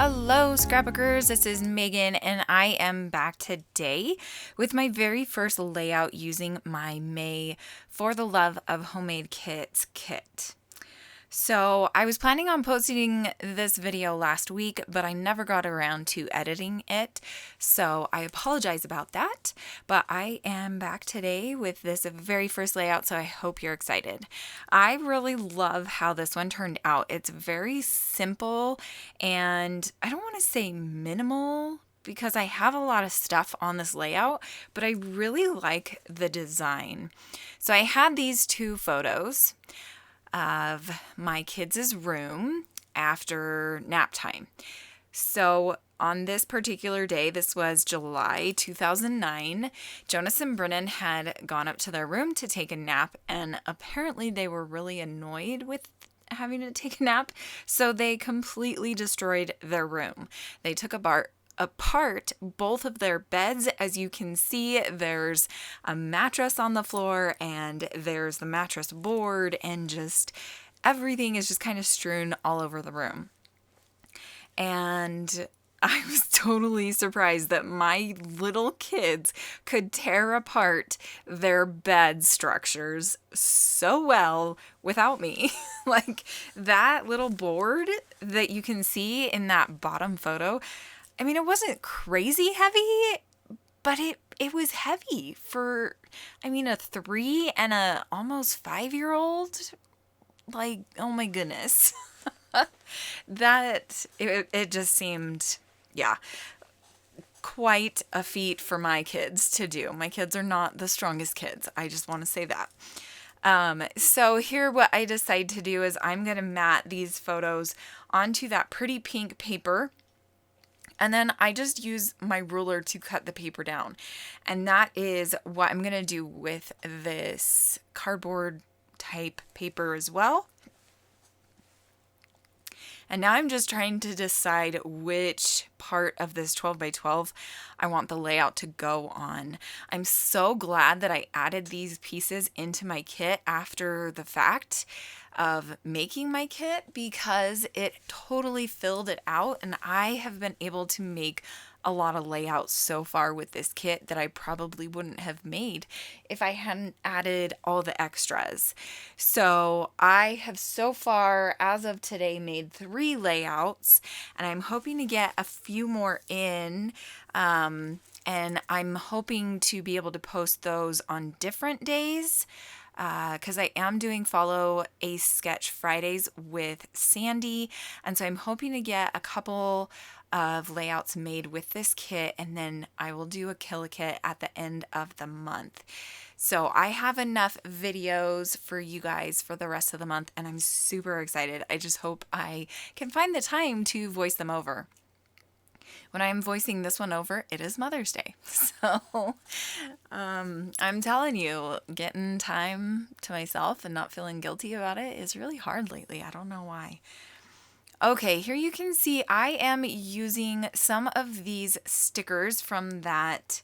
Hello, scrapbookers. This is Megan, and I am back today with my very first layout using my May For the Love of Homemade Kits kit. So I was planning on posting this video last week, but I never got around to editing it, so I apologize about that. But I am back today with this very first layout, so I hope you're excited. I really love how this one turned out. It's very simple, and I don't want to say minimal, because I have a lot of stuff on this layout, but I really like the design. So I had these two photos of my kids' room after nap time. So on this particular day, this was July 2009, Jonas and Brennan had gone up to their room to take a nap, and apparently they were really annoyed with having to take a nap, so they completely destroyed their room. They took apart both of their beds. As you can see, there's a mattress on the floor and there's the mattress board, and just everything is just kind of strewn all over the room. And I was totally surprised that my little kids could tear apart their bed structures so well without me. Like that little board that you can see in that bottom photo, I mean, it wasn't crazy heavy, but it was heavy for, a 3 and a almost 5-year-old. Like, oh my goodness. It just seemed, quite a feat for my kids to do. My kids are not the strongest kids. I just want to say that. So here what I decided to do is I'm going to mat these photos onto that pretty pink paper. And then I just use my ruler to cut the paper down. And that is what I'm going to do with this cardboard type paper as well. And now I'm just trying to decide which part of this 12 by 12 I want the layout to go on. I'm so glad that I added these pieces into my kit after the fact of making my kit, because it totally filled it out, and I have been able to make a lot of layouts so far with this kit that I probably wouldn't have made if I hadn't added all the extras. So I have so far, as of today, made 3 layouts, and I'm hoping to get a few more in, and I'm hoping to be able to post those on different days, because I am doing Follow a Sketch Fridays with Sandy, and so I'm hoping to get a couple of layouts made with this kit, and then I will do a kill kit at the end of the month. So I have enough videos for you guys for the rest of the month, and I'm super excited. I just hope I can find the time to voice them over. When I'm voicing this one over, it is Mother's Day. So I'm telling you, getting time to myself and not feeling guilty about it is really hard lately. I don't know why. Okay, here you can see I am using some of these stickers from that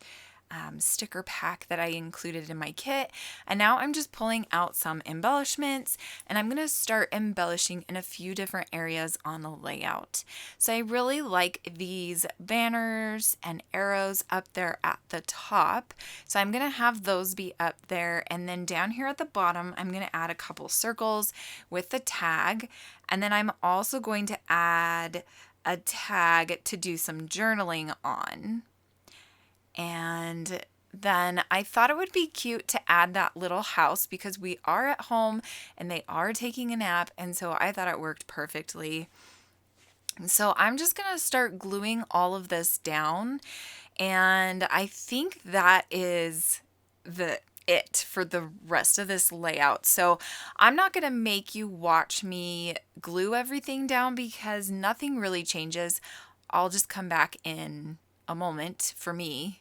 sticker pack that I included in my kit, and now I'm just pulling out some embellishments, and I'm going to start embellishing in a few different areas on the layout. So I really like these banners and arrows up there at the top, so I'm going to have those be up there, and then down here at the bottom I'm going to add a couple circles with the tag, and then I'm also going to add a tag to do some journaling on. And then I thought it would be cute to add that little house, because we are at home and they are taking a nap, and so I thought it worked perfectly. And so I'm just going to start gluing all of this down, and I think that is it for the rest of this layout. So I'm not going to make you watch me glue everything down, because nothing really changes. I'll just come back in a moment for me.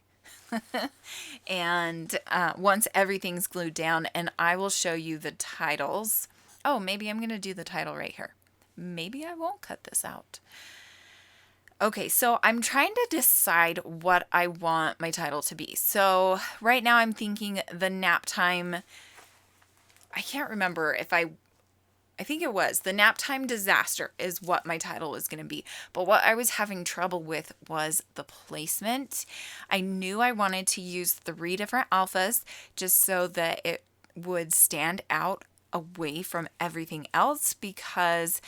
And once everything's glued down, and I will show you the titles. Oh, maybe I'm going to do the title right here. Maybe I won't cut this out. Okay, so I'm trying to decide what I want my title to be. So right now I'm thinking the Naptime. I can't remember if I I think it was the Naptime Disaster is what my title was going to be. But what I was having trouble with was the placement. I knew I wanted to use 3 different alphas just so that it would stand out away from everything else, because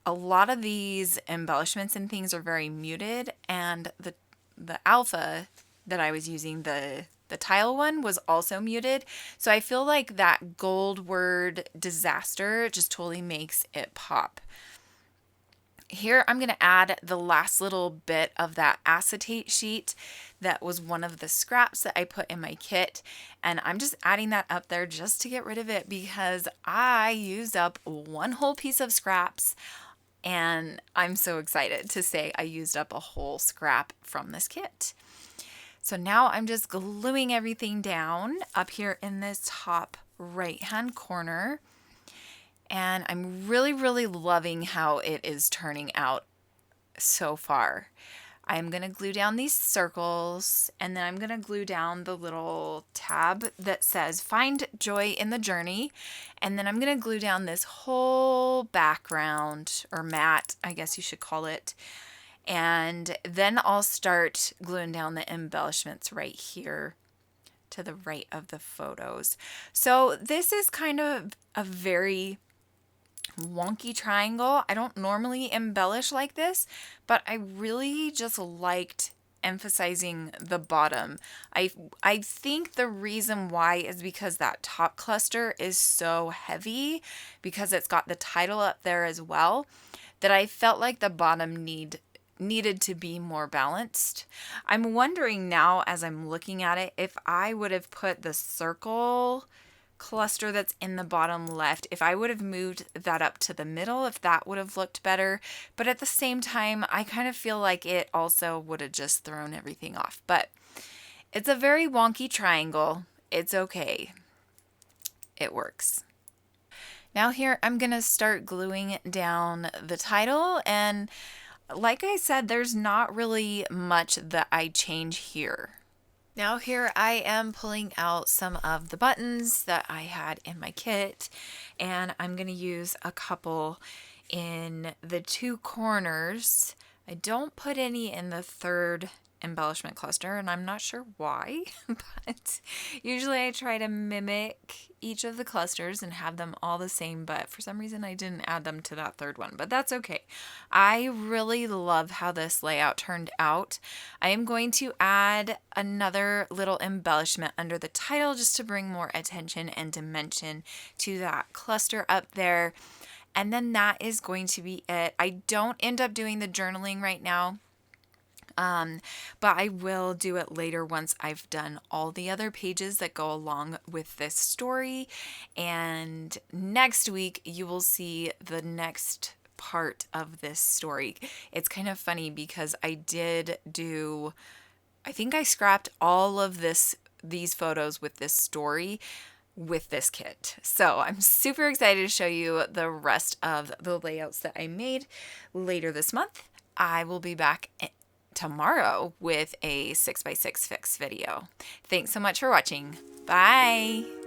a lot of these embellishments and things are very muted, and the alpha that I was using, the tile one, was also muted. So I feel like that gold word disaster just totally makes it pop. Here I'm going to add the last little bit of that acetate sheet that was one of the scraps that I put in my kit, and I'm just adding that up there just to get rid of it because I used up one whole piece of scraps, and I'm so excited to say I used up a whole scrap from this kit. So now I'm just gluing everything down up here in this top right hand corner. And I'm really, really loving how it is turning out so far. I'm going to glue down these circles, and then I'm going to glue down the little tab that says Find Joy in the Journey. And then I'm going to glue down this whole background, or mat, I guess you should call it. And then I'll start gluing down the embellishments right here to the right of the photos. So this is kind of a very wonky triangle. I don't normally embellish like this, but I really just liked emphasizing the bottom. I think the reason why is because that top cluster is so heavy, because it's got the title up there as well, that I felt like the bottom needed to be more balanced. I'm wondering now, as I'm looking at it, if I would have put the circle cluster that's in the bottom left, if I would have moved that up to the middle, if that would have looked better. But at the same time, I kind of feel like it also would have just thrown everything off. But it's a very wonky triangle. It's okay. It works. Now here I'm going to start gluing down the title, and like I said, there's not really much that I change here. Now here I am pulling out some of the buttons that I had in my kit, and I'm going to use a couple in the 2 corners. I don't put any in the 3rd embellishment cluster, and I'm not sure why, but usually I try to mimic each of the clusters and have them all the same, but for some reason I didn't add them to that 3rd one, but that's okay. I really love how this layout turned out. I am going to add another little embellishment under the title just to bring more attention and dimension to that cluster up there, and then that is going to be it. I don't end up doing the journaling right now, but I will do it later once I've done all the other pages that go along with this story. And next week you will see the next part of this story. It's kind of funny because I think I scrapped all of these photos with this story with this kit. So I'm super excited to show you the rest of the layouts that I made later this month. I will be back tomorrow with a 6x6 fix video. Thanks so much for watching. Bye.